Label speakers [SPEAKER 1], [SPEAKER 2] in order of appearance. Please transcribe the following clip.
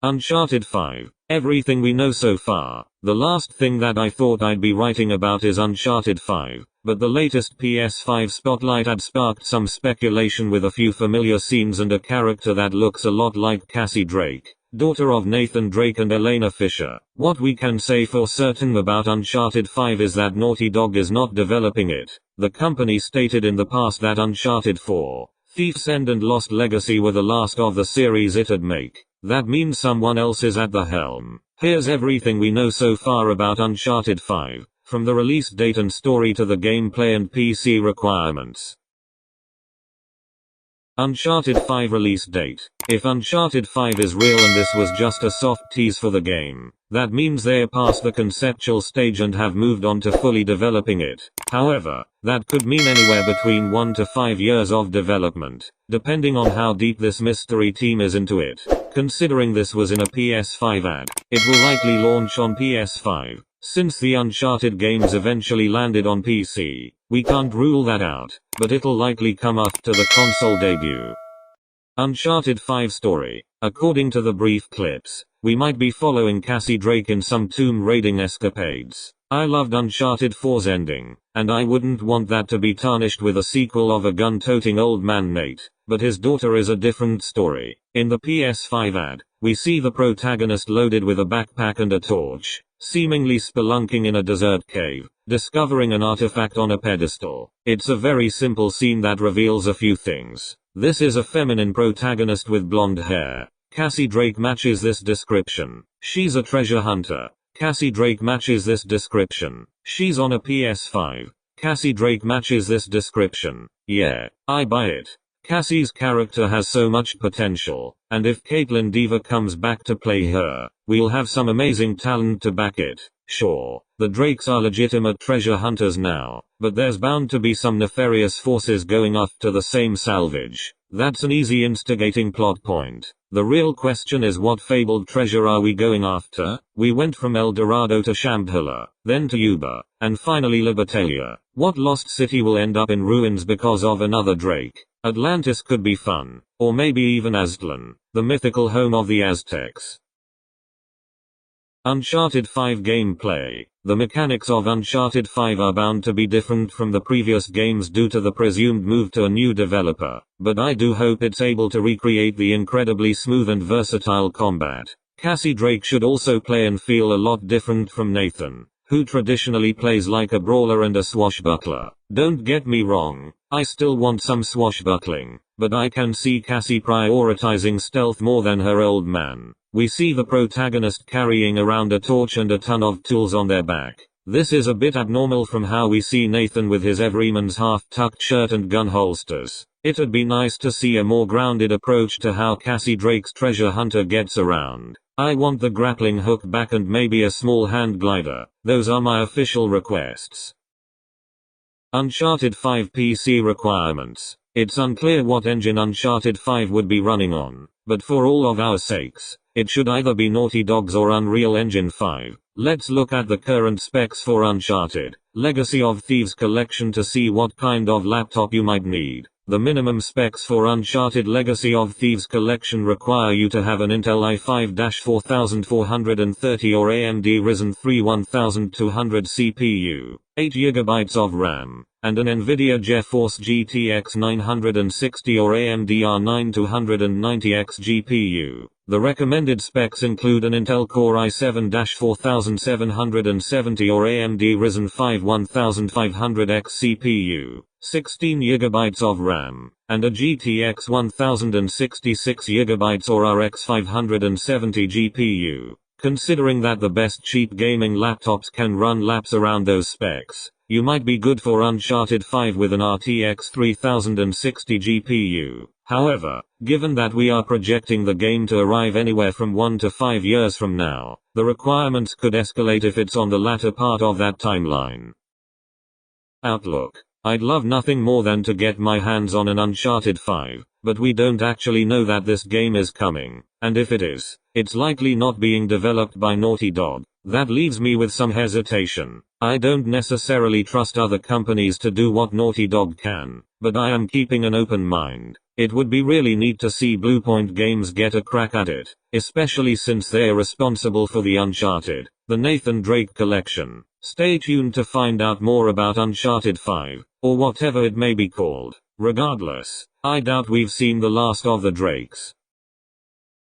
[SPEAKER 1] Uncharted 5. Everything we know so far. The last thing that I thought I'd be writing about is Uncharted 5, but the latest PS5 Spotlight ad sparked some speculation with a few familiar scenes and a character that looks a lot like Cassie Drake, daughter of Nathan Drake and Elena Fisher. What we can say for certain about Uncharted 5 is that Naughty Dog is not developing it. The company stated in the past that Uncharted 4, Thief's End and Lost Legacy were the last of the series it'd make. That means someone else is at the helm. Here's everything we know so far about Uncharted 5, from the release date and story to the gameplay and PC requirements. Uncharted 5 release date. If Uncharted 5 is real and this was just a soft tease for the game, that means they're past the conceptual stage and have moved on to fully developing it. However, that could mean anywhere between 1 to 5 years of development, depending on how deep this mystery team is into it. Considering this was in a PS5 ad, it will likely launch on PS5. Since the Uncharted games eventually landed on PC, we can't rule that out, but it'll likely come after the console debut. Uncharted 5 story. According to the brief clips, we might be following Cassie Drake in some tomb raiding escapades. I loved Uncharted 4's ending, and I wouldn't want that to be tarnished with a sequel of a gun-toting old man Nate, but his daughter is a different story. In the PS5 ad, we see the protagonist loaded with a backpack and a torch, seemingly spelunking in a desert cave, discovering an artifact on a pedestal. It's a very simple scene that reveals a few things. This is a feminine protagonist with blonde hair. Cassie Drake matches this description. She's a treasure hunter. Cassie Drake matches this description. She's on a PS5. Cassie Drake matches this description. Yeah, I buy it. Cassie's character has so much potential, and if Caitlin Dever comes back to play her, we'll have some amazing talent to back it. Sure, the Drakes are legitimate treasure hunters now, but there's bound to be some nefarious forces going after the same salvage. That's an easy instigating plot point. The real question is, what fabled treasure are we going after? We went from El Dorado to Shambhala, then to Yuba, and finally Libertalia. What lost city will end up in ruins because of another Drake? Atlantis could be fun, or maybe even Aztlan, the mythical home of the Aztecs. Uncharted 5 gameplay. The mechanics of Uncharted 5 are bound to be different from the previous games due to the presumed move to a new developer, but I do hope it's able to recreate the incredibly smooth and versatile combat. Cassie Drake should also play and feel a lot different from Nathan, who traditionally plays like a brawler and a swashbuckler. Don't get me wrong, I still want some swashbuckling, but I can see Cassie prioritizing stealth more than her old man. We see the protagonist carrying around a torch and a ton of tools on their back. This is a bit abnormal from how we see Nathan with his everyman's half-tucked shirt and gun holsters. It'd be nice to see a more grounded approach to how Cassie Drake's treasure hunter gets around. I want the grappling hook back and maybe a small hand glider. Those are my official requests. Uncharted 5 PC requirements. It's unclear what engine Uncharted 5 would be running on, but for all of our sakes, it should either be Naughty Dog's or Unreal Engine 5. Let's look at the current specs for Uncharted Legacy of Thieves Collection to see what kind of laptop you might need. The minimum specs for Uncharted Legacy of Thieves Collection require you to have an Intel i5-4430 or AMD Ryzen 3 1200 CPU, 8GB of RAM, and an NVIDIA GeForce GTX 960 or AMD R9 290X GPU. The recommended specs include an Intel Core i7-4770 or AMD Ryzen 5 1500X CPU, 16GB of RAM, and a GTX 1066GB or RX 570 GPU. Considering that the best cheap gaming laptops can run laps around those specs, you might be good for Uncharted 5 with an RTX 3060 GPU. However, given that we are projecting the game to arrive anywhere from 1 to 5 years from now, the requirements could escalate if it's on the latter part of that timeline. Outlook. I'd love nothing more than to get my hands on an Uncharted 5, but we don't actually know that this game is coming, and if it is, it's likely not being developed by Naughty Dog. That leaves me with some hesitation. I don't necessarily trust other companies to do what Naughty Dog can, but I am keeping an open mind. It would be really neat to see Bluepoint Games get a crack at it, especially since they're responsible for the Uncharted, the Nathan Drake collection. Stay tuned to find out more about Uncharted 5, or whatever it may be called. Regardless, I doubt we've seen the last of the Drakes.